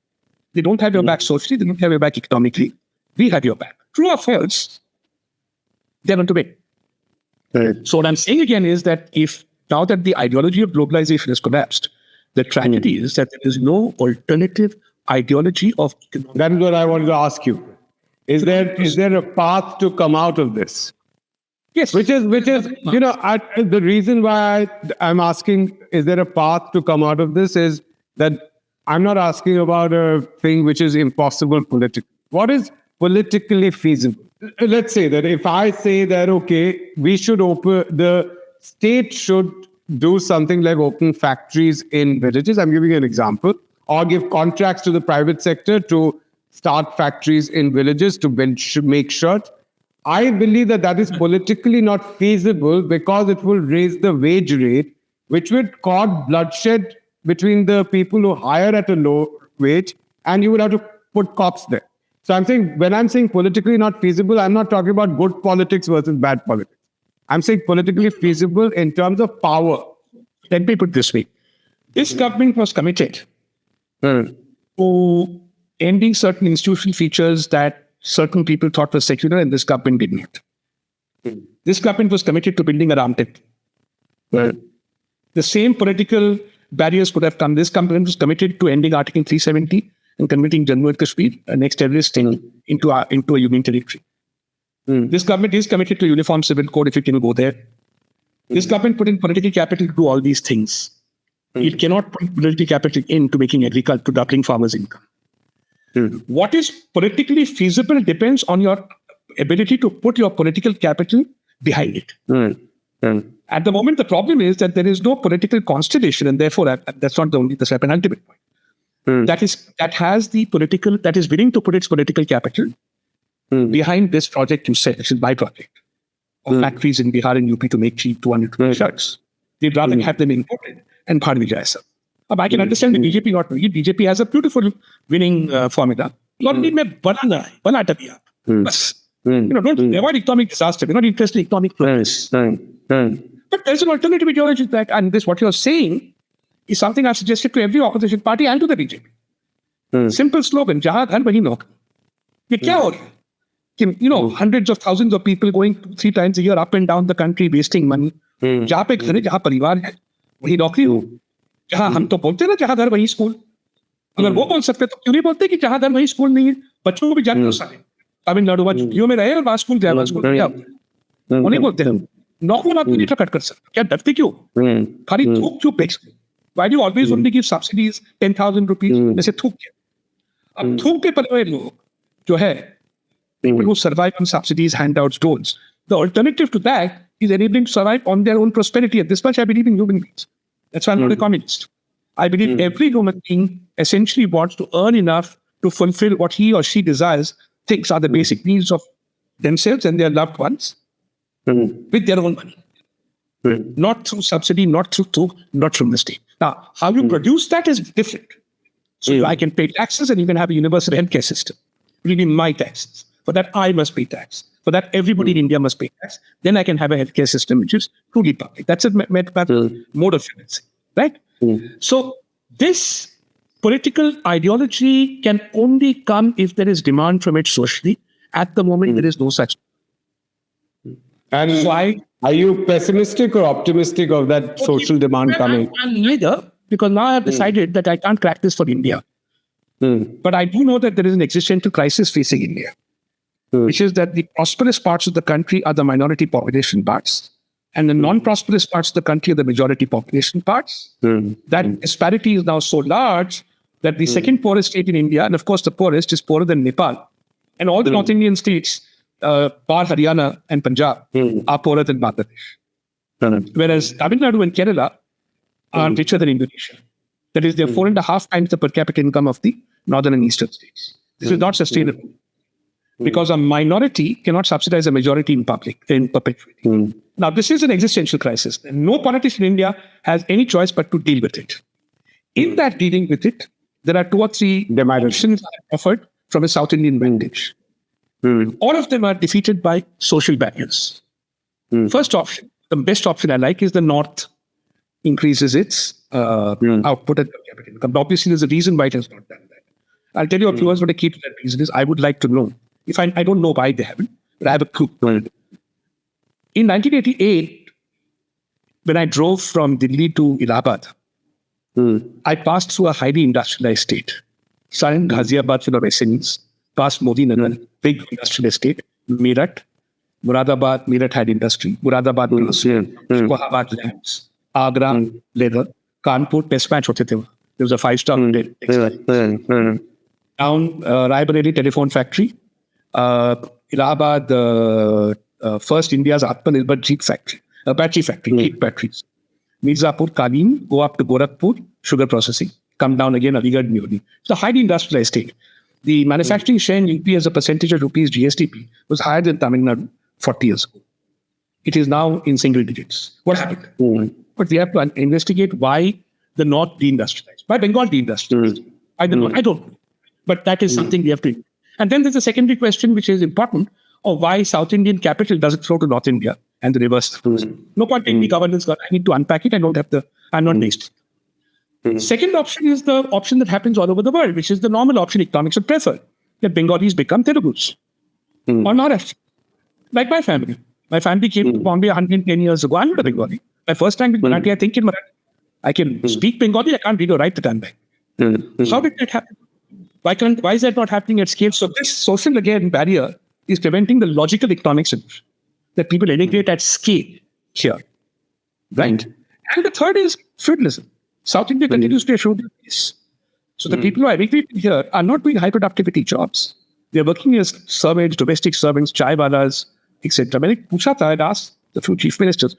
They don't have your back socially. They don't have your back economically. We have your back. True or false, they're going to win. So what I'm saying again is that now that the ideology of globalization has collapsed, the tragedy is that there is no alternative ideology of economic. That is what I wanted to ask you. Is there a path to come out of this? Yes. Which is the reason why I'm asking, is there a path to come out of this, is that I'm not asking about a thing which is impossible politically. What is politically feasible? Let's say that if I say that, okay, the state should do something like open factories in villages. I'm giving you an example. Or give contracts to the private sector to start factories in villages to make shirts. I believe that is politically not feasible because it will raise the wage rate, which would cause bloodshed between the people who hire at a low wage, and you would have to put cops there. So when I'm saying politically not feasible, I'm not talking about good politics versus bad politics. I'm saying politically feasible in terms of power. Let me put it this way. This government was committed to ending certain institutional features that certain people thought were secular, and this government did not. This government was committed to building a Ram temple. The same political barriers could have come. This government was committed to ending Article 370 and converting Jammu and Kashmir, a next terrorist state, into a union territory. This government is committed to uniform civil code if it can go there. This government put in political capital to do all these things. It cannot put political capital into making agriculture, to doubling farmers' income. What is politically feasible depends on your ability to put your political capital behind it. At the moment, the problem is that there is no political constellation, and therefore that's not the penultimate point. That is willing to put its political capital behind this project you said, which is my project, of factories in Bihar and UP to make cheap 200 rupee shirts. They'd rather have them imported and bhar mein jaye sab. I can understand the BJP not doing it. BJP has a beautiful winning formula. Not need mein banana hai, banata bhi aap. Bas. Don't avoid economic disaster. We're not interested in economic progress. But there's an alternative ideology that, and this, what you're saying, is something I've suggested to every opposition party and to the BJP. Simple slogan, jahan dhar wahi naukri. Ye kya ho raha hai? Hundreds of thousands of people going 2-3 times a year up and down the country wasting money. जहाँ पे घर है, जहाँ परिवार है, वही नौकरी हो. जहाँ हम तो बोलते हैं ना, जहाँ घर वही स्कूल. अगर वो बोल सकते तो क्यों नहीं बोलते कि जहाँ घर वही स्कूल नहीं है? बच्चों को भी जाने दो सारे. तमिलनाडु में छुट्टियों में रहे और वहाँ स्कूल जाए, वहाँ स्कूल क्या होता है? वो नहीं बोलते हम. नौकरी बात नहीं कट कर सकते. क्या डरते क्यों? खाली थूक क्यों पेश? Why do you always only give subsidies 10,000 rupees? जैसे थूक क्या? अब थूक के पड़े हुए लोग जो है, people who survive on subsidies, handouts, loans. The alternative to that is enabling to survive on their own prosperity. At this much, I believe in human beings. That's why I'm not a communist. I believe every human being essentially wants to earn enough to fulfill what he or she desires, thinks are the basic needs of themselves and their loved ones with their own money. Not through subsidy, not through the state. Now, how you produce that is different. So I can pay taxes and you can have a universal healthcare system. It will be my taxes. For that, I must pay tax. For that, everybody in India must pay tax. Then I can have a healthcare system which is truly public. That's a mode of financing, right? So this political ideology can only come if there is demand from it socially. At the moment, there is no such. And so are you pessimistic or optimistic of that social demand coming? I'm neither, because now I've decided that I can't crack this for India. But I do know that there is an existential crisis facing India, which is that the prosperous parts of the country are the minority population parts, and the non-prosperous parts of the country are the majority population parts. That disparity is now so large that the second poorest state in India, and of course the poorest, is poorer than Nepal. And all the North Indian states, bar Haryana and Punjab, are poorer than Bangladesh. Whereas Tamil Nadu and Kerala are richer than Indonesia. That is, they're 4.5 times the per capita income of the northern and eastern states. This is not sustainable. Because a minority cannot subsidize a majority in perpetuity. Now, this is an existential crisis. And no politician in India has any choice but to deal with it. In that dealing with it, there are 2 or 3 options offered from a South Indian vantage. All of them are defeated by social barriers. First option, the best option I like, is the North increases its output and per capita income. Obviously, there's a reason why it has not done that. I'll tell you, viewers, what a key to that reason is. I would like to know. If I don't know why they haven't, but I have a clue. In 1988, when I drove from Delhi to Allahabad, I passed through a highly industrialized state. Starting Ghaziabad, SMEs, past Modi Nagar, big industrial estate, Meerut, Muradabad, Meerut had industry, Muradabad, Shahabad lands, Agra, leather, Kanpur, dispatch hote the. There was a 5-star hotel. Down Raebareli telephone factory, Allahabad, first India's Atmanirbhar Jeep factory, battery factory, 8 batteries. Mirzapur, Kalim, go up to Gorakhpur, sugar processing, come down again, Aligarh, Murli. It's a highly industrialized state. The manufacturing share in UP as a percentage of rupees GSDP was higher than Tamil Nadu 40 years ago. It is now in single digits. What happened? But we have to investigate why the North deindustrialized, why Bengal deindustrialized. I don't know. But that is something we have to. And then there's a secondary question which is important, of why South Indian capital doesn't flow to North India. and the reverse. No point taking me governance. I need to unpack it. I'm not based. Second option is the option that happens all over the world, which is the normal option economics would prefer, that Bengalis become Telugus or Maharashtra. Like my family. My family came to Bombay 110 years ago. I'm not a Bengali. My first time in Marathi, I think in Marathi. I can speak Bengali, I can't read or write the time back. How did that happen? Why is that not happening at scale? So this social, barrier is preventing the logical economic solution that people integrate at scale here. Right? And the third is feudalism. South India continues to be a feudal place. So the people who are emigrating here are not doing high productivity jobs. They're working as servants, domestic servants, chaiwalas, etc. When I had asked the few chief ministers,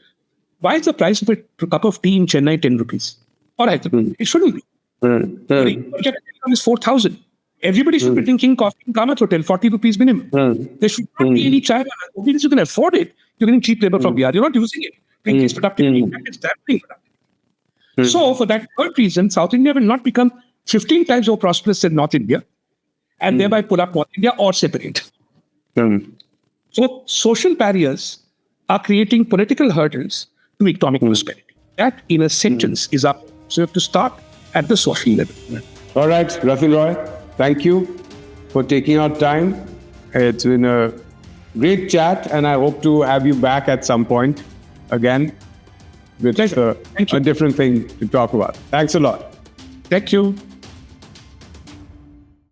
why is the price of a cup of tea in Chennai 10 rupees? All right, it shouldn't be. The income is 4,000. Everybody should be drinking coffee in Kamath Hotel, 40 rupees minimum. There should not be any chaiwala. Only you can afford it. You're getting cheap labor from here. You're not using it. It's productivity. It's dampening productivity. So for that third reason, South India will not become 15 times more prosperous than North India and thereby pull up North India or separate. So social barriers are creating political hurdles to economic prosperity. That, in a sentence, is up. So you have to start at the social level. All right, Rathin Roy, thank you for taking our time. It's been a great chat, and I hope to have you back at some point again with a different thing to talk about. Thanks a lot. Thank you.